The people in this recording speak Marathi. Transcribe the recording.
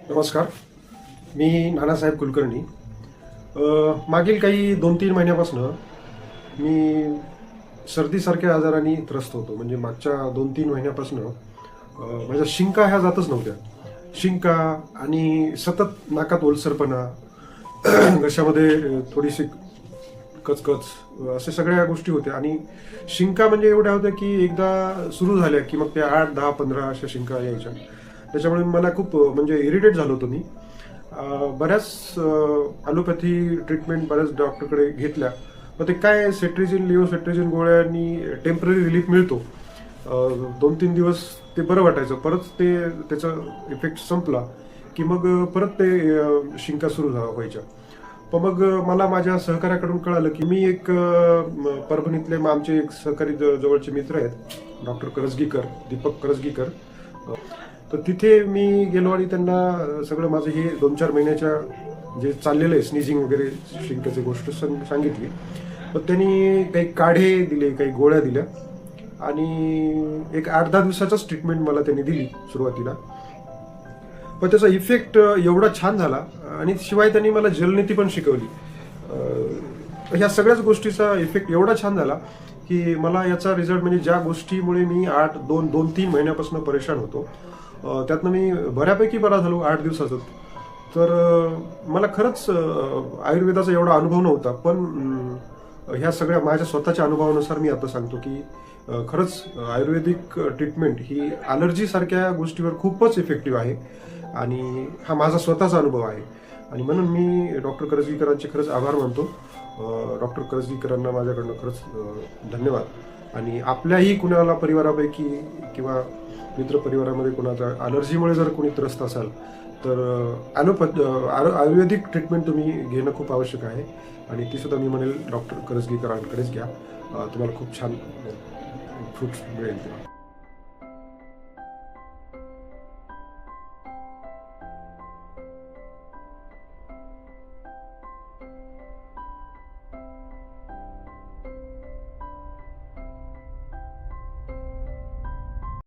नमस्कार. मी नानासाहेब कुलकर्णी. मागील काही 2-3 महिन्यापासून मी सर्दीसारख्या आजाराने त्रस्त होतो. म्हणजे मागच्या 2-3 महिन्यापासून माझ्या शिंका ह्या जातच नव्हत्या. शिंका आणि सतत नाकात ओलसरपणा, घशामध्ये थोडीशी कचकच, अशा सगळ्या गोष्टी होत्या. आणि शिंका म्हणजे एवढ्या होत्या की एकदा सुरू झाल्या की मग त्या 8, 10, 15 अशा शिंका यायच्या. त्याच्यामुळे मला खूप म्हणजे इरिटेट झालो होतो मी. बऱ्याच ॲलोपॅथी ट्रीटमेंट बऱ्याच डॉक्टरकडे घेतल्या. मग ते काय सेट्रिजिन, लिओसेट्रिजिन गोळ्यांनी टेम्पररी रिलीफ मिळतो. 2-3 दिवस ते बरं वाटायचं. परत ते त्याचा इफेक्ट संपला की मग परत ते शिंका सुरू व्हायच्या. पण मग मला माझ्या सहकार्याकडून कळालं की मी एक परभणीतले आमचे एक सहकारी जवळचे मित्र आहेत, डॉक्टर करजगीकर, दीपक करजगीकर. तर तिथे मी गेलो आणि त्यांना सगळं माझं हे 2-4 महिन्याच्या जे चाललेलं आहे स्निझिंग वगैरे शिंकाची गोष्ट सांगितली. पण त्यांनी काही काढे दिले, काही गोळ्या दिल्या आणि एक 8-10 दिवसाचाच ट्रीटमेंट मला त्यांनी दिली सुरुवातीला. पण त्याचा इफेक्ट एवढा छान झाला आणि शिवाय त्यांनी मला जलनीती पण शिकवली. ह्या सगळ्याच गोष्टीचा इफेक्ट एवढा छान झाला की मला याचा रिझल्ट म्हणजे ज्या गोष्टीमुळे मी 2-3 महिन्यापासून परेशान होतो त्यातनं मी बऱ्यापैकी बरा झालो 8 दिवसातच. तर मला खरंच आयुर्वेदाचा एवढा अनुभव नव्हता. पण ह्या सगळ्या माझ्या स्वतःच्या अनुभवानुसार मी आता सांगतो की खरंच आयुर्वेदिक ट्रीटमेंट ही ॲलर्जीसारख्या गोष्टीवर खूपच इफेक्टिव्ह आहे. आणि हा माझा स्वतःचा अनुभव आहे. आणि म्हणून मी डॉक्टर करजगीकरांचे खरंच आभार मानतो. डॉक्टर करजगीकरांना माझ्याकडनं खरंच धन्यवाद. आणि आपल्याही कुणाला परिवारापैकी किंवा मित्रपरिवारामध्ये कुणाच्या ॲलर्जीमुळे जर कोणी त्रस्त असाल तर आयुर्वेदिक ट्रीटमेंट तुम्ही घेणं खूप आवश्यक आहे. आणि ती सुद्धा मी म्हणेल डॉक्टर करजगीकरांकडेच घ्या. तुम्हाला खूप छान फ्रूट्स मिळेल.